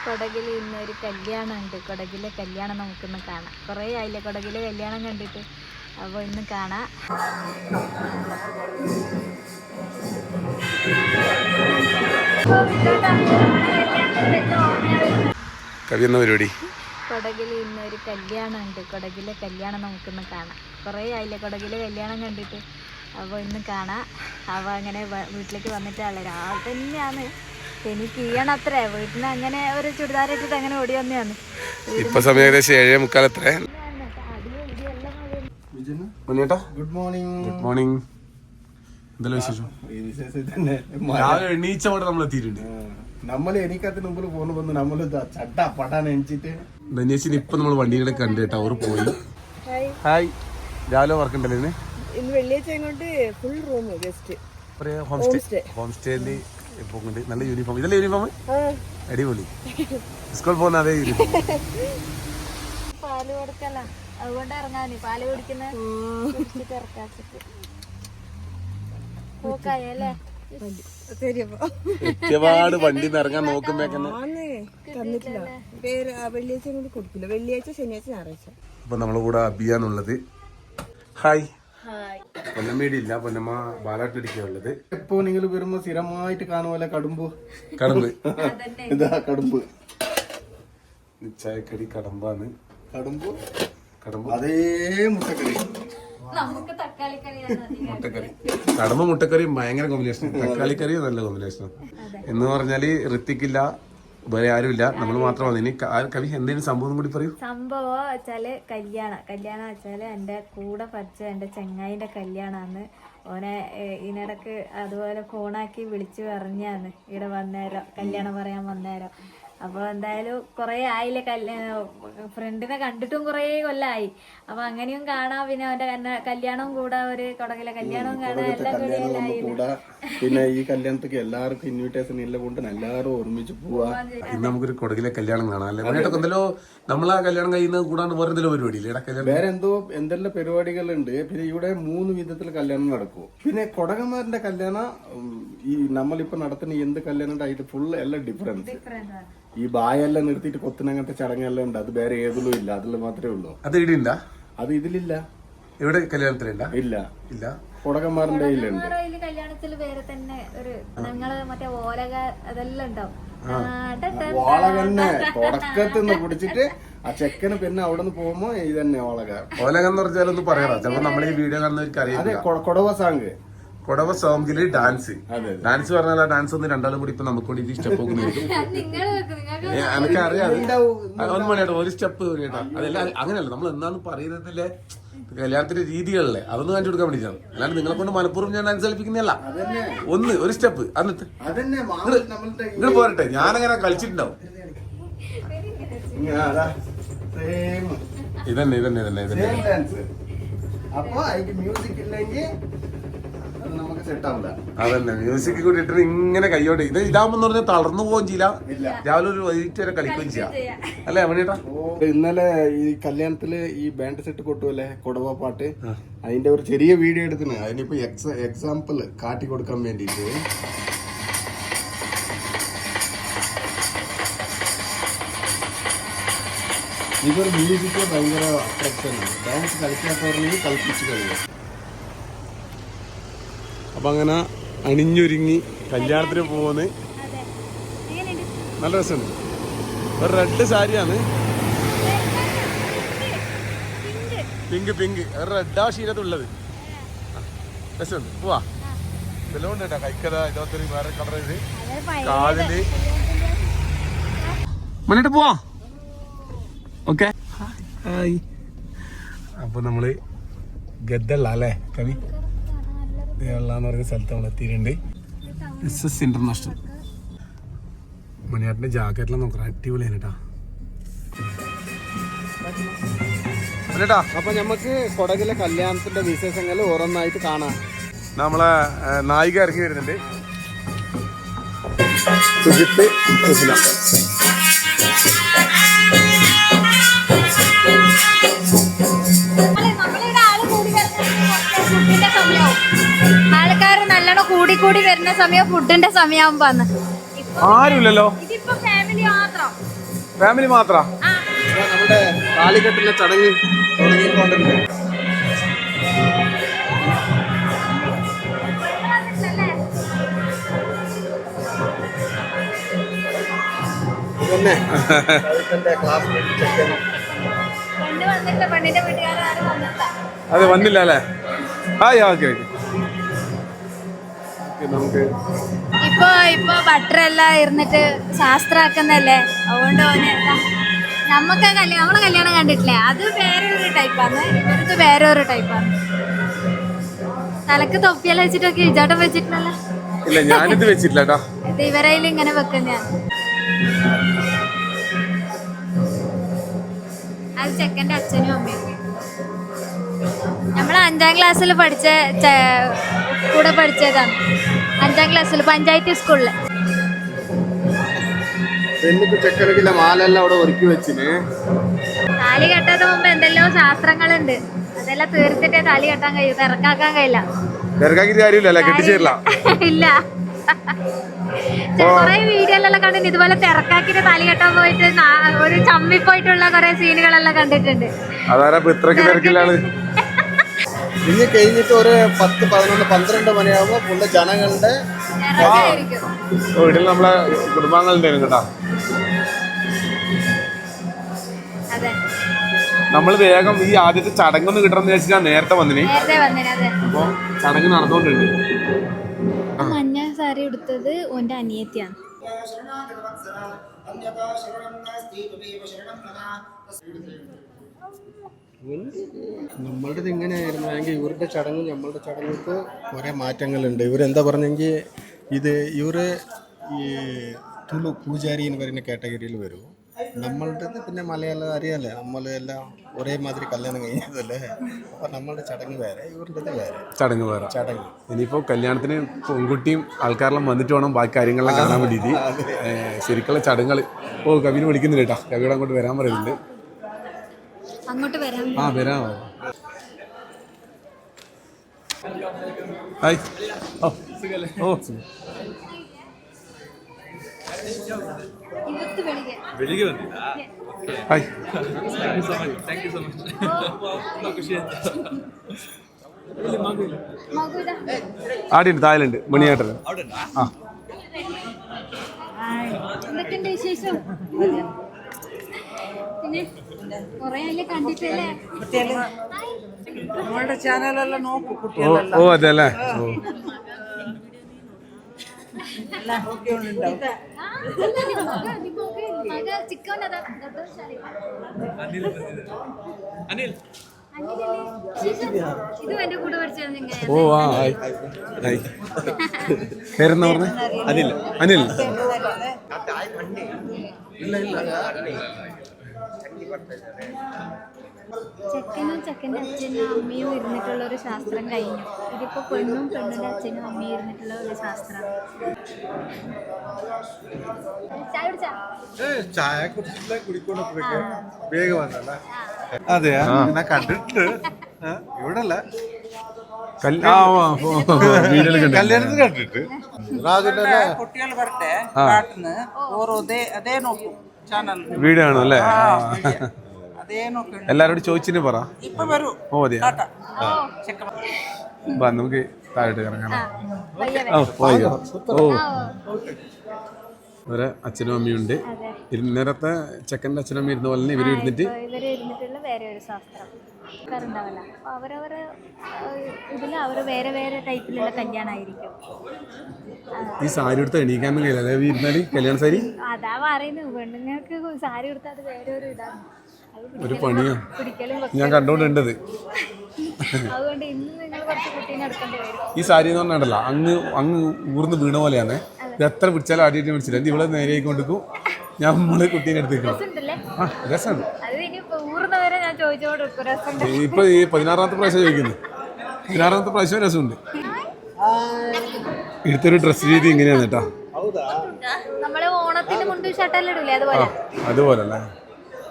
കൊടകിൽ ഇന്നൊരു കല്യാണം ഉണ്ട്. കൊടകിലെ കല്യാണം നമുക്കിന്ന് കാണാം. കുറേ ആയില്ലേ കൊടകിലെ കല്യാണം കണ്ടിട്ട്. അപ്പോൾ ഇന്ന് കാണാം. പരിപാടി കൊടകിൽ ഇന്നൊരു കല്യാണം ഉണ്ട്. കൊടകിലെ കല്യാണം നമുക്കിന്ന് കാണാം. കുറേ ആയില്ലേ കൊടകിലെ കല്യാണം കണ്ടിട്ട്. അപ്പോൾ ഇന്ന് കാണാം. അപ്പോൾ അങ്ങനെ വീട്ടിലേക്ക് വന്നിട്ടുള്ള രാവിലെ തന്നെയാണ് എനിക്ക് ചെയ്യണത്രേ. വീട്ടിൽ നിന്ന് അങ്ങനെ ഒരു ചുരിദാറിട്ടിട്ട് അങ്ങനെ ഓടി വന്നെയാണ്. ഇപ്പൊ സമയം ഏകദേശം 7:45. Good morning. Good morning. എന്തെല്ലാം വിശേഷം? രാവിലെ എണീച്ചോടെ നമ്മൾ എത്തിയിട്ടുണ്ട്. നമ്മൾ എനിക്കതിന് മുമ്പിൽ ഫോൺ വന്ന് നമ്മൾ ചട്ട പടാൻ എണിച്ചിട്ട് ധന്യേശിന് ഇപ്പൊ നമ്മൾ വണ്ടികളെ കണ്ട് ടവർ പോയി. ഹായ്, രാവിലെ വർക്ക് ഉണ്ടല്ലോ ഇന്ന് വെള്ളിയാഴ്ച കൊണ്ട് ഫുൾ റൂം ഗസ്റ്റ് ഹോം സ്റ്റേയില് പോകുന്നുണ്ട്. നല്ല യൂണിഫോം. ഇതല്ലേ യൂണിഫോം? അടിപൊളി. സ്കൂളിൽ പോകുന്ന അതേ യൂണിഫോം. പാല് കൊടുക്കല, അതുകൊണ്ട് ഇറങ്ങാന് പാല് കുടിക്കുന്ന പോക്കായല്ലേ. ഒരുപാട് വണ്ടി ഇറങ്ങാൻ നോക്കുമ്പോ തന്നിട്ടില്ല. പേര് വെള്ളിയാഴ്ച കൊണ്ട് കൊടുക്കില്ല. വെള്ളിയാഴ്ച, ശനിയാഴ്ച, ഞായറാഴ്ച. അപ്പൊ നമ്മളെ കൂടെ അബിയാന്നുള്ളത്. ഹായ്. പൊന്നമ്മയുടെ ഇല്ല, പൊന്നമ്മ ബാലാട്ടിടിക്കാ ഉള്ളത്. എപ്പോ നിങ്ങൾ വരുമ്പോ സ്ഥിരമായിട്ട് കാണുമല്ലോ കടുമ്പ്. ഇതാ കടുമ്പ് ചായക്കടി കടമ്പാണ്. കടമ്പ് അതേ മുട്ടക്കറി. നമുക്ക് മുട്ടക്കറി, കടമ്പ് മുട്ടക്കറിയും ഭയങ്കര കോമ്പിനേഷൻ. തക്കാളിക്കറിയും നല്ല കോമ്പിനേഷൻ എന്ന് പറഞ്ഞാല് ഋത്തിക്കില്ല, വേറെ ആരുമില്ല, നമ്മൾ മാത്രമാണ്. ഇനി കവി എന്തെങ്കിലും സംഭവം കൂടി പറയൂ. സംഭവം വെച്ചാല് കല്യാണം വെച്ചാല് എന്റെ കൂടെ പഠിച്ച എന്റെ ചെങ്ങായിന്റെ കല്യാണാണ്. ഓനെ ഇതിനിടക്ക് അതുപോലെ ഫോണാക്കി വിളിച്ചു പറഞ്ഞാണ് ഇവിടെ വന്നേരം കല്യാണം പറയാൻ വന്നേരം. അപ്പൊ എന്തായാലും കൊറേ ആയില്ലേ ഫ്രണ്ടിനെ കണ്ടിട്ടും കൊറേ കൊല്ലായി. അപ്പൊ അങ്ങനെയും കാണാം. പിന്നെ അവന്റെ കല്യാണവും കൂടാ, ഒരു കൊടകിലെ കല്യാണവും കാണാം. എല്ലാം കൂടാ. പിന്നെ ഈ കല്യാണത്തേക്ക് എല്ലാവർക്കും ഇൻവിറ്റേഷൻ ഇല്ല കൊണ്ട് എല്ലാവരും ഒരുമിച്ച് പോവാ. ഇന്ന് നമുക്കൊരു കൊടകിലെ കല്യാണം കാണാം അല്ലേ? എന്തല്ലോ നമ്മളാ കല്യാണം കഴിയുന്നത് കൂടാണ്ട് വേറെ എന്തെങ്കിലും പരിപാടി വേറെ എന്തെല്ലാം പരിപാടികളുണ്ട്. പിന്നെ ഇവിടെ 3 വിധത്തിൽ കല്യാണം നടക്കും. പിന്നെ കൊടകന്മാരുടെ കല്യാണം ഈ നമ്മളിപ്പോ നടത്തുന്ന എന്ത് കല്യാണം ഉണ്ടായിട്ട് ഫുൾ എല്ലാം ഡിഫറൻസ്. ഈ ബായെല്ലാം നിർത്തിയിട്ട് കൊത്തിനങ്ങനത്തെ ചടങ്ങെല്ലാം ഉണ്ട്. അത് വേറെ ഏതിലും ഇല്ല, അതിൽ മാത്രമേ ഉള്ളൂ. അത് ഇടിയുണ്ടാ? അത് ഇതിലില്ല. ഇവിടെ കല്യാണത്തിലുണ്ടാ? ഇല്ല. കൊടകന്മാരുടെ കയ്യിലുണ്ട്. കല്യാണത്തിൽ വേറെ തന്നെ ഒരു ഞങ്ങള് മറ്റേ ഓലക അതെല്ലാം ഉണ്ടാവും. ഓളകന്നെ തുടക്കത്തിന്ന് കുടിച്ചിട്ട് ആ ചെക്കന് പിന്നെ അവിടെ നിന്ന് പോകുമ്പോ ഇതന്നെ ഓലക എന്ന് പറഞ്ഞാലൊന്ന് പറയാറാ. ചിലപ്പോ നമ്മൾ ഈ വീഡിയോ കാണുന്നവർക്ക് അറിയാം. കൊടവ സാങ്, കൊടവ സോങ്ങില് ഡാൻസ് പറഞ്ഞാൽ ആ ഡാൻസ് ഒന്ന് രണ്ടാളും കൂടി ഇപ്പൊ നമുക്ക് വേണ്ടി സ്റ്റെപ്പ് ഒക്കെ എനിക്ക് അറിയാം. ഒന്ന് മണിയാട്ടോ ഒരു സ്റ്റെപ്പ് കേട്ടോ. അതെല്ലാം അങ്ങനെയല്ല, നമ്മൾ എന്താന്ന് പറയുന്നതിലെ കല്യാണത്തിന്റെ രീതികളിലെ അതൊന്നും കാണിച്ചു കൊടുക്കാൻ വേണ്ടിയിട്ടാണ്. അല്ലാണ്ട് നിങ്ങളെ കൊണ്ട് മനഃപൂർവ്വം ഞാൻ ഡാൻസ് കളിപ്പിക്കുന്നതല്ല. ഒരു സ്റ്റെപ്പ് എന്നിട്ട് നിങ്ങൾ പോരട്ടെ, ഞാനങ്ങനെ കളിച്ചിട്ടുണ്ടാവും. ഇതന്നെ അപ്പൊ അതിന്റെ മ്യൂസിക് ഇല്ലെങ്കിൽ നമുക്ക് സെറ്റ് ആവില്ല. അതന്നെ മ്യൂസിക് കൂടി ഇട്ടിട്ട് ഇങ്ങനെ കയ്യോടെ ഇതാകുമ്പോ പറഞ്ഞാൽ തളർന്നു പോവുകയും ചെയ്യില്ല. രാവിലെ ഒരു വൈകിട്ട് വരെ കളിക്കുകയും ചെയ്യാം അല്ലേ മണിയേട്ടാ? ഇന്നലെ ഈ കല്യാണത്തില് ഈ ബാൻഡ് സെറ്റ് കൊട്ടുമല്ലേ കൊടവ പാട്ട്, അതിന്റെ ഒരു ചെറിയ വീഡിയോ എടുത്തിന്. അതിനിപ്പോ എക്സാമ്പിൾ കാട്ടി കൊടുക്കാൻ വേണ്ടിട്ട് ഇതൊരു മ്യൂസിക്ക് ഭയങ്കര അട്രാക്ഷനാണ്. ഡാൻസ് കളിക്കാത്തവരെങ്കിൽ കളിപ്പിച്ച് കഴിയും. അപ്പൊ അങ്ങനെ അണിഞ്ഞൊരുങ്ങി കല്യാണത്തിന് പോകുന്നത് നല്ല രസമുണ്ട്. ഒരു റെഡ് സാരിയാണ്, പിങ്ക് ഒരു റെഡാ ക്ഷീരത്തുള്ളത്. രസമുണ്ട്. പോവാ. ഇതെല്ലാം ഉണ്ട് കേട്ടോ. കൈക്കഥ ഇതൊക്കെ വേറെ കളർ ഇത് കാതില് മുന്നോട്ട് പോവാ. ഓക്കെ. ഹായ്. അപ്പൊ നമ്മള് ഗദ്ദള്ള അല്ലേ കവി എന്ന് പറയുന്ന സ്ഥലത്ത് നമ്മൾ എത്തിയിട്ടുണ്ട്. SS international. മണിയാട്ടിന്റെ ജാക്കറ്റിലാണ് നോക്കാം, അടിപൊളിയാണ് കേട്ടാ. അപ്പൊ നമുക്ക് കൊടകിലെ കല്യാണത്തിന്റെ വിശേഷങ്ങൾ ഓരോന്നായിട്ട് കാണാം. നമ്മളെ നായിക ഇറങ്ങി വരുന്നുണ്ട്. ആൾക്കാർ നല്ലോണം കൂടി വരുന്ന സമയം ഫുഡിന്റെ സമയമാകുമ്പോ ആരുമില്ലല്ലോ. ഇതിപ്പോ ഫാമിലി മാത്രാ? നമ്മുടെ താലികെട്ടിന്റെ ചടങ്ങ് തുടങ്ങിക്കൊണ്ടിട്ടുണ്ട്. അതെ വന്നില്ല അല്ലേ? ഓക്കെ നമുക്ക് ഇപ്പൊ ബട്ടറെല്ലാം ഇരുന്നിട്ട് ശാസ്ത്രാക്കുന്നല്ലേ, അതുകൊണ്ട് നമ്മളെ കല്യാണം കണ്ടിട്ടില്ലേ, അത് വേറൊരു ടൈപ്പാണ്, ഇവർക്ക് വേറൊരു ടൈപ്പാണ്. തലക്ക് തൊപ്പിയെല്ലാം വെച്ചിട്ടൊക്കെ ഇജോട്ടം വെച്ചിട്ടില്ലല്ലോ? ഇല്ല, ഞാനിത് വെച്ചിട്ടില്ല കേട്ടോ. ഇത് ഇവരയിൽ ഇങ്ങനെ വെക്കുന്നതാണ്. അത് ചെക്കൻ്റെ അച്ഛനും അമ്മയും. നമ്മൾ 5ാം ക്ലാസ്സിൽ കൂടെ പഠിച്ചതാണ്. 5ാം ക്ലാസ്സിൽ പഞ്ചായത്ത് സ്കൂളില്. ചെക്കനക്കില്ല മാലെല്ലാം അവിടെ ഒരുക്കി വെച്ചിന്. താലി കെട്ടാത്ത മുമ്പ് എന്തെല്ലോ ശാസ്ത്രങ്ങളുണ്ട്, അതെല്ലാം തീർത്തിട്ടേ താലി കെട്ടാൻ കഴിയൂ, തിരക്കാക്കാൻ കഴിയില്ല. ഇല്ല, കൊറേ വീഡിയോയിലെല്ലാം കണ്ടിട്ട് ഇതുപോലെ തിരക്കാക്കിട്ട് താലി കെട്ടാൻ പോയിട്ട് ഒരു ചമ്മിപ്പോയിട്ടുള്ള കൊറേ സീനുകളെല്ലാം കണ്ടിട്ടുണ്ട്. ഇനി കഴിഞ്ഞിട്ട് ഒരു 10, 11, 12 മണിയാകുമ്പോ ഫുള്ള് ജനങ്ങളുടെ വീട്ടിൽ നമ്മളെ കുടുംബാംഗങ്ങളുണ്ട് കേട്ടോ. നമ്മള് വേഗം ഈ ആദ്യത്തെ ചടങ്ങൊന്ന് കിട്ടണമെന്ന് വെച്ചാൽ നേരത്തെ വന്നിന്. അപ്പൊ ചടങ്ങ് നടന്നുകൊണ്ടുണ്ട്. മഞ്ഞ സാരി എടുത്തത് ഓന്റെ അനിയത്തിയാണ്. നമ്മളുടെ ഇങ്ങനെയായിരുന്നു. അല്ലെങ്കിൽ ഇവരുടെ ചടങ്ങും നമ്മളുടെ ചടങ്ങുകൾക്ക് കുറേ മാറ്റങ്ങളുണ്ട്. ഇവരെന്താ പറഞ്ഞെങ്കിൽ ഇവര് ഈ തുളു പൂജാരി എന്ന് പറയുന്ന കാറ്റഗറിയിൽ വരും. നമ്മളുടേത് പിന്നെ മലയാളം അറിയാലേ, നമ്മളെല്ലാം ഒരേ മാതിരി കല്യാണം കഴിഞ്ഞതല്ലേ. അപ്പം നമ്മളുടെ ചടങ്ങ് വേറെ, ഇവരുടേത് വേറെ. ചടങ്ങ് ഇനിയിപ്പോൾ കല്യാണത്തിന് പെൺകുട്ടിയും ആൾക്കാരെല്ലാം വന്നിട്ട് വേണം ബാക്കി കാര്യങ്ങളെല്ലാം കാണാൻ വേണ്ടിയിട്ട്. ശരിക്കുള്ള ചടങ്ങുകൾ. കവിനെ വിളിക്കുന്നില്ല കേട്ടോ, കവിയോട് അങ്ങോട്ട് വരാൻ പറയുന്നുണ്ട്. വരാം. ഹായ്. ആടിയുണ്ട്, തായലുണ്ട്, മണിയേട്ടൻ. നമ്മളുടെ ചാനലെല്ലാം നോക്കും ഓ അതെ അല്ലേ. പേരെന്താ പറഞ്ഞേ? അനിൽ. ചെക്കൻ്റെ അച്ഛനും അമ്മയും ഇരുന്നിട്ടുള്ള ഒരു ശാസ്ത്രം കഴിഞ്ഞു. ഇതിപ്പോ പെണ്ണിന്റെ അച്ഛനും അമ്മയും ഇരുന്നിട്ടുള്ള ഒരു ശാസ്ത്രമാണ്. ചായ കുടിക്കൂടെ വേഗം വന്നല്ലേ? അതെ, ഞാൻ കണ്ടിട്ടുണ്ട്. ഇവിടെ അല്ല, കല്യാണത്തിന് കണ്ടിട്ട്. കുട്ടികൾ വരട്ടെ കാട്ടിന്ന് അതേ നോക്കും ചാനൽ വീഡിയോ ആണോ അല്ലേ? അതേ നോക്കും. എല്ലാരോടും ചോദിച്ചിട്ട് പറ. ഇപ്പൊ വരൂ. ഓ അതെയാ, നമുക്ക് താഴോട്ട് ഇറങ്ങാം. ഇവരെ അച്ഛനും അമ്മയുണ്ട്. നേരത്തെ ചെക്കൻ്റെ അച്ഛനും അമ്മ ഇരുന്ന പോലെ ഇവര് ഇരുന്നിട്ടുള്ള വേറെ ഒരു ശാസ്ത്രം ഉണ്ടാവില്ല. അപ്പൊ അവരവരെ ഇതിൽ അവര് വേറെ വേറെ ടൈപ്പിലുള്ള കല്യാണമായിരിക്കും. ഈ സാരി എടുത്ത് എണീക്കാനും കഴിയില്ല, അതായത് ഇരുന്നാല് കല്യാണ സാരി. അതാ പറയുന്നത്, പെണ്ണുങ്ങൾക്ക് സാരി കൊടുത്താൽ അത് വേറെ ഒരു ഇതാണ്, ഒരു പണിയാ ഞാൻ കണ്ടോണ്ടിണ്ടത്. അതുകൊണ്ട് ഇന്ന് നിങ്ങൾ കുറച്ച് കുട്ടീനെ എടുക്കേണ്ടി വരും. ഈ സാരി എന്ന് പറഞ്ഞാൽ അങ്ങ് ഊർന്ന് വീണ പോലെയാണ്. ഇത് എത്ര പിടിച്ചാലും ആദ്യമായിട്ട് പിടിച്ചില്ല. എന്ത് ഇവിടെ നേരെ കൊണ്ടിരിക്കും, നമ്മള് കുട്ടീനെ എടുത്തേക്കും. രസമാണ്. ഇപ്പൊ ഈ 16ാമത്തെ പ്രാവശ്യം ചോദിക്കുന്നു. 16ാമത്തെ പ്രാവശ്യം രസമുണ്ട്. ഇടുത്തൊരു ഡ്രസ് രീതി ഇങ്ങനെയാണ് കേട്ടോ. അതുപോലല്ലേ?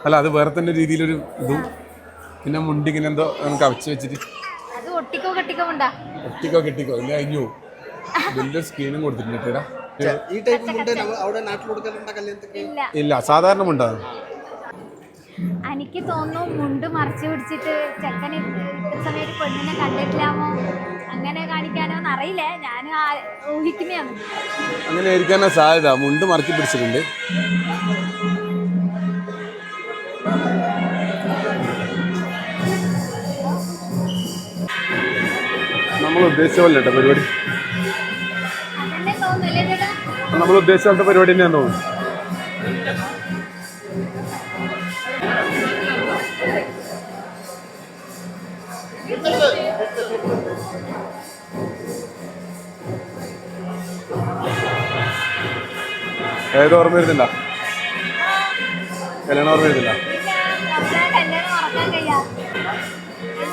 അല്ല, അത് വേറെ തന്നെ രീതിയിലൊരു ഇതും. പിന്നെ മുണ്ടി ഇങ്ങനെ എന്തോ നമുക്ക് അവച്ച് വെച്ചിട്ട് ഒട്ടിക്കോ കെട്ടിക്കോ ഇല്ല കഴിഞ്ഞു. വലിയ സ്ക്രീനും കൊടുത്തിട്ടുണ്ട്. ഈ ടൈപ്പ് മുണ്ട് അവിടെ നാട്ടിൽ കൊടുക്കലുണ്ട കല്യാണത്തിന്? ഇല്ല. ഇല്ല, സാധാരണ മുണ്ടാ. എനിക്ക് തോന്നുന്നു മുണ്ട് മറച്ചു പിടിച്ചിട്ട് ചെക്കന് ഇത്ര സമയത്ത് പെണ്ണിനെ കണ്ടിട്ടില്ലാമോ, അങ്ങനെ കാണിക്കാനോന്ന് അറിയില്ല. ഞാൻ ഊഹിക്കുന്നതാണ്. അങ്ങനെ ആയിരിക്കാനാ സാധ്യത. മുണ്ട് മറക്കി പിടിച്ചിട്ടുണ്ട്. നമ്മൾ ഉദ്ദേശിച്ച പോലെ കേട്ടോ പരിപാടി. അതന്നെ തോന്നുന്നില്ലേ ചേട്ടാ? നമ്മൾ ഉദ്ദേശിച്ച പോലത്തെ പരിപാടി തന്നെയാന്ന് തോന്നുന്നു. ഏത് ഓർമ്മ വരുന്നില്ല? കല്യാണം ഓർമ്മ വരുന്നില്ല? കല്യാണം മറക്കാൻ കഴിയാ.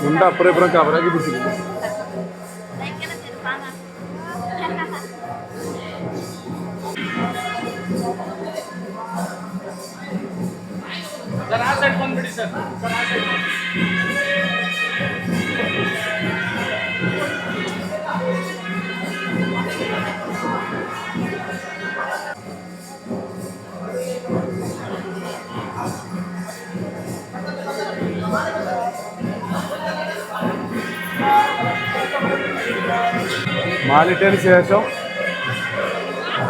മുണ്ട് അപ്പുറം ഇപ്പുറം കവറാക്കി പിടിച്ചിട്ടുണ്ട്. മാലിട്ടതിന് ശേഷം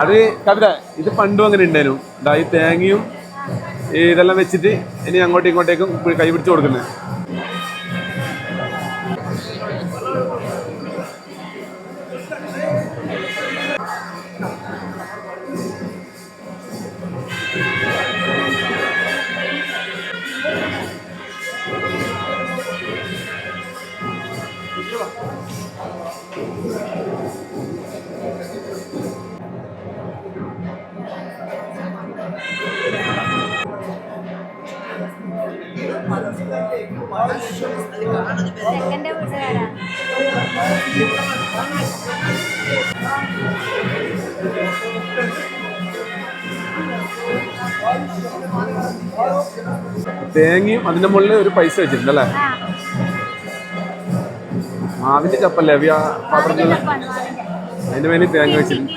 അത് കവിത ഇത് പണ്ടും അങ്ങനെ ഉണ്ടായിരുന്നു. ഈ തേങ്ങയും ഇതെല്ലാം വെച്ചിട്ട് ഇനി അങ്ങോട്ടും ഇങ്ങോട്ടേക്കും കൈ പിടിച്ച് കൊടുക്കുന്നത്. ചെക്കൻ്റെ വീട്ടുകാരാ. തേങ്ങയും അതിന്റെ മുകളിൽ ഒരു പൈസ വെച്ചിട്ടുണ്ടല്ലേ? മാവിന്റെ ചപ്പല്ലേ പാത്രത്തിൽ? അതിന്റെ മേലെ തേങ്ങ വെച്ചിട്ടുണ്ട്.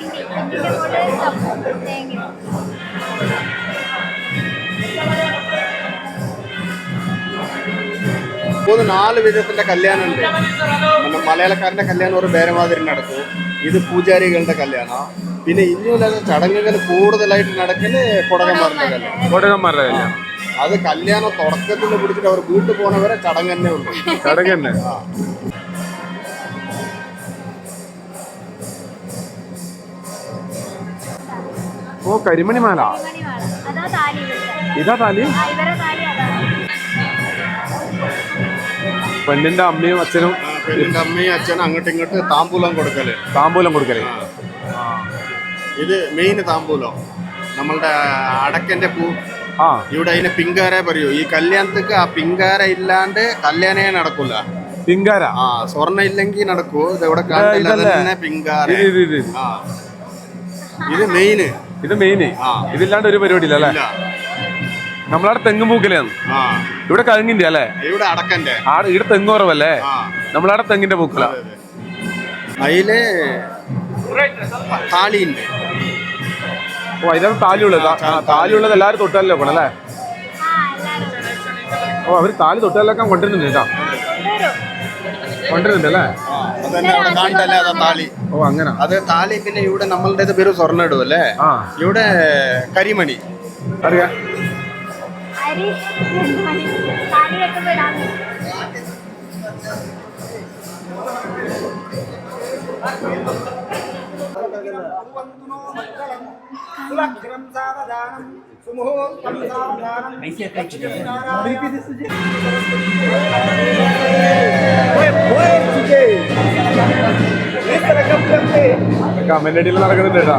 മൂന്ന് 4 വിധത്തിന്റെ കല്യാണം ഉണ്ട്. പിന്നെ മലയാളക്കാരന്റെ കല്യാണം ഒരു വേറെ മാതിരി നടക്കും. ഇത് പൂജാരികളുടെ കല്യാണം. പിന്നെ ഇനിയുള്ള ചടങ്ങുകൾ കൂടുതലായിട്ട് നടക്കല് കൊടകന്മാരുടെ കല്യാണം. കൊടകന്മാരുടെ കല്യാണം അത് കല്യാണം തുടക്കത്തിൽ പിടിച്ചിട്ട് അവർ വീട്ടിൽ പോണവരെ ചടങ്ങ് തന്നെ ഉള്ളു. ചടങ്ങ് തന്നെ. ഓ, കരിമണി മാല. ഇതാ താലി. പെണ്ണിന്റെ അമ്മയും അച്ഛനും പെണ്ണിന്റെ അമ്മയും അച്ഛനും അങ്ങോട്ടും ഇങ്ങോട്ട് താമ്പൂലം കൊടുക്കല്. താമ്പൂലം കൊടുക്കല്. ഇത് മെയിൻ താമ്പൂലം. നമ്മളുടെ അടക്കന്റെ പൂ. ഇവിടെ അതിനെ പിങ്കാര പറയൂ. ഈ കല്യാണത്തിക്ക് ആ പിങ്കാര ഇല്ലാണ്ട് കല്യാണേ നടക്കൂല. പിങ്കാര സ്വർണ്ണ ഇല്ലെങ്കിൽ നടക്കൂ. ഇത് ഇവിടെ കാണുന്നില്ല പിങ്കാര. ഇത് മെയിന്. ഇത് മെയിന്. ഇതില്ലാണ്ട് ഒരു പരിപാടി ഇല്ല അല്ലേ? നമ്മളവിടെ തെങ്ങും പൂക്കലാണ്. ഇവിടെ കഴുങ്ങിന്റെ അല്ലേ? ഇവിടെ അടക്കന്റെ. ഇവിടെ തെങ്ങ് കുറവല്ലേ? നമ്മളവിടെ തെങ്ങിന്റെ പൂക്കല. അതില് താലിയുണ്ട്. ഓ, ഇതാണ് താലിയുള്ളത്. താലിയുള്ളത് എല്ലാവരും തൊട്ടല്ലേ പോണല്ലേ? ഓ, അവര് താലി തൊട്ടല്ലൊക്കെ കൊണ്ടുവരുന്നുണ്ട് കേട്ടോ. കൊണ്ടുവരുന്നുണ്ട് അല്ലേ? താലി. ഓ, അങ്ങനെ. അത് താലി. പിന്നെ ഇവിടെ നമ്മളുടെ പേര് സ്വർണ്ണ ഇടും അല്ലേ? ഇവിടെ കരിമണി അറിയാം. കമന്റ് അടിയിൽ നടക്കുന്നുണ്ട് കേട്ടോ.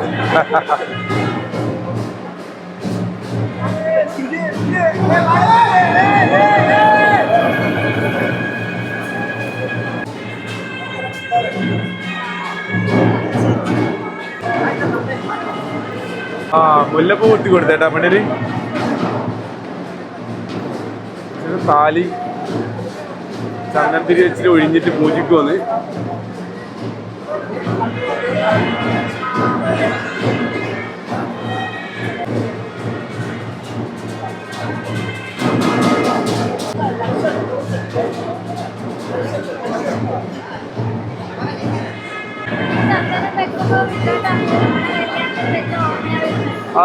മുല്ലപ്പൂ കുത്തി കൊടുത്തേട്ടാ പെണ്ണിന്. താലി ചന്ദനത്തിരി വെച്ചിട്ട് ഒഴിഞ്ഞിട്ട് പൂജിക്ക് വന്ന്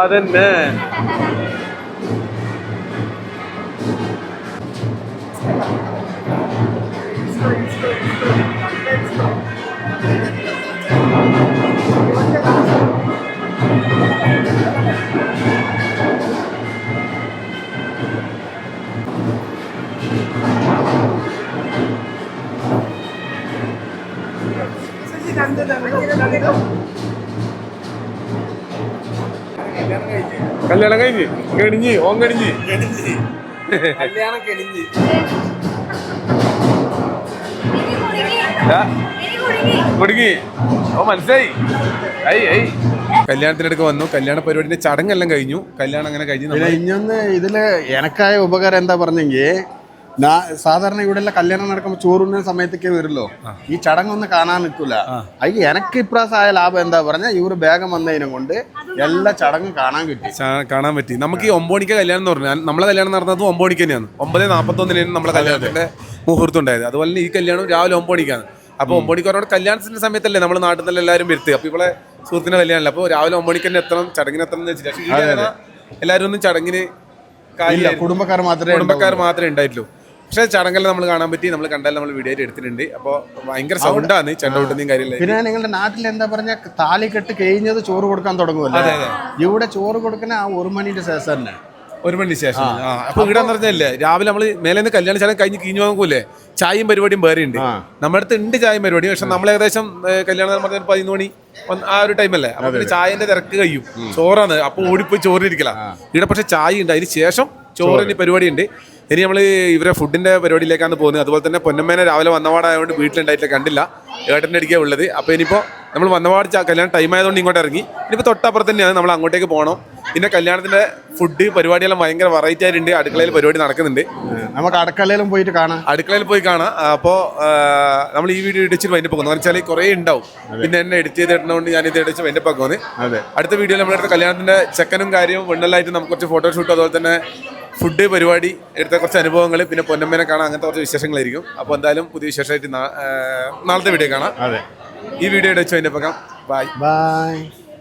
അതന്നെ. കല്യാണം കഴിഞ്ഞ് കെണിഞ്ഞ് ഓൻ കെണിഞ്ഞ് കല്യാണം കെണിഞ്ഞ് കുടുങ്ങി. ഓ മനസ്സിലായി. കല്യാണത്തിനടുക്ക് വന്നു. കല്യാണ പരിപാടിന്റെ ചടങ്ങെല്ലാം കഴിഞ്ഞു. കല്യാണം അങ്ങനെ കഴിഞ്ഞു. പിന്നെ ഇഞ്ഞൊന്ന് ഇതില് എനക്കായ ഉപകാരം എന്താ പറഞ്ഞെങ്കിൽ സാധാരണ ഇവിടെ കല്യാണം നടക്കുമ്പോൾ ചോറുന്ന സമയത്തൊക്കെ വരുമല്ലോ, ഈ ചടങ്ങൊന്നും കാണാൻ നിൽക്കൂല. അതിൽ എനക്ക് ഇപ്രാവശ്യം ആയ ലാഭം എന്താ പറഞ്ഞാൽ ഇവര് വേഗം വന്നതിനെ കൊണ്ട് എല്ലാ ചടങ്ങും കാണാൻ പറ്റി. നമുക്ക് ഈ 9 മണിക്ക് കല്യാണം എന്ന് പറഞ്ഞാൽ നമ്മളെ കല്യാണം നടന്നത് 9 മണിക്ക് തന്നെയാണ്. 9:41 നമ്മളെ കല്യാണത്തിന്റെ മുഹൂർത്തം ഉണ്ടായത്. അതുപോലെ തന്നെ ഈ കല്യാണം രാവിലെ 9 മണിക്കാണ്. അപ്പൊ 9 മണിക്ക് പറഞ്ഞാൽ കല്യാണത്തിന്റെ സമയത്തല്ലേ നമ്മൾ നാട്ടിൽ നിന്ന് എല്ലാവരും വരുത്തുക. അപ്പൊ ഇവിടെ സുഹൃത്തിന്റെ കല്യാണമല്ല, അപ്പൊ രാവിലെ 9 മണിക്ക് തന്നെ എത്തണം, ചടങ്ങിന് എത്തണം എന്ന് വെച്ചിട്ട് എല്ലാവരും ഒന്നും ചടങ്ങിന് കുടുംബക്കാർ മാത്രമേ ഉണ്ടായിട്ടുള്ളൂ. പക്ഷെ ചടങ്ങെല്ലാം നമ്മൾ കാണാൻ പറ്റി. നമ്മൾ കണ്ടാലും നമ്മൾ വീഡിയോ എടുത്തിട്ടുണ്ട്. അപ്പൊ ഭയങ്കര സൗണ്ടാണ്, ചെണ്ടോട്ടുന്നതും കാര്യമില്ല. പിന്നെ നിങ്ങളുടെ നാട്ടിൽ എന്താ പറഞ്ഞ താലി കെട്ട് കഴിഞ്ഞത് ചോറ് കൊടുക്കാൻ തുടങ്ങുമല്ലോ. ഇവിടെ ചോറ് കൊടുക്കുന്ന ആ 1 മണിന്റെ ശേഷം തന്നെ, 1 മണിക്ക് ശേഷം. അപ്പൊ ഇവിടെ പറഞ്ഞല്ലേ രാവിലെ നമ്മള് മേലെ നിന്ന് കല്യാണ ചടങ്ങ് കഴിഞ്ഞ് കിഞ്ഞു നോക്കൂലേ, ചായയും പരിപാടിയും വേറെ ഉണ്ട്. നമ്മുടെ അടുത്ത് ഉണ്ട് ചായയും പരിപാടി. പക്ഷെ നമ്മൾ ഏകദേശം കല്യാണം പറഞ്ഞ 11 മണി ആ ഒരു ടൈമല്ലേ. അപ്പൊ പിന്നെ ചായന്റെ തിരക്ക് കഴിയും, ചോറാണ്. അപ്പൊ ഓടിപ്പോയി ചോറിരിക്കല. ഇവിടെ പക്ഷെ ചായ ഉണ്ട്, അതിന് ശേഷം ചോറിന് പരിപാടി ഉണ്ട്. ഇനി നമ്മൾ ഇവരെ ഫുഡിന്റെ പരിപാടിയിലേക്കാണ് പോകുന്നത്. അതുപോലെ തന്നെ പൊന്നമ്മേനെ രാവിലെ വന്നപാടായതുകൊണ്ട് വീട്ടിലുണ്ടായിട്ടില്ല, കണ്ടില്ല, ഏട്ടൻ്റെ അടിക്കാൻ ഉള്ളത്. അപ്പോൾ ഇനിയിപ്പോൾ നമ്മൾ വന്നപാട് കല്യാണം ടൈം ആയതുകൊണ്ട് ഇങ്ങോട്ട് ഇറങ്ങി. ഇനിയിപ്പോൾ തൊട്ടപ്പുറത്ത് തന്നെയാണ്, നമ്മൾ അങ്ങോട്ടേക്ക് പോകണം. പിന്നെ കല്യാണത്തിന്റെ ഫുഡ് പരിപാടിയെല്ലാം ഭയങ്കര വെറൈറ്റി ആയിട്ടുണ്ട്. അടുക്കളയിൽ പരിപാടി നടക്കുന്നുണ്ട്. നമുക്ക് അടുക്കളയിലും പോയിട്ട് കാണാം. അടുക്കളയിൽ പോയി കാണാം. അപ്പോൾ നമ്മൾ ഈ വീഡിയോ ഇടിച്ചിട്ട് അതിൻ്റെ പോകുന്നു. എന്ന് വെച്ചാൽ കുറേ ഉണ്ടാവും. പിന്നെ എന്നെ എഡിറ്റ് ചെയ്തിട്ടുണ്ടോണ്ട് ഞാൻ ഇത് ഇടിച്ച് അതിൻ്റെ പോകുന്നത്. അടുത്ത വീഡിയോയിൽ നമ്മുടെ കല്യാണത്തിന്റെ ചെക്കനും കാര്യവും വെണ്ണലായിട്ട് നമുക്ക് കുറച്ച് ഫോട്ടോഷൂട്ട്, അതുപോലെ തന്നെ ഫുഡ് പരിപാടി എടുത്ത കുറച്ച് അനുഭവങ്ങൾ, പിന്നെ പൊന്നമ്മേനെ കാണാം, അങ്ങനത്തെ കുറച്ച് വിശേഷങ്ങളായിരിക്കും. അപ്പോൾ എന്തായാലും പുതിയ വിശേഷമായിട്ട് നാളത്തെ വീഡിയോ കാണാം. ഈ വീഡിയോ വെച്ച് അതിൻ്റെ പോകാം. ബൈ.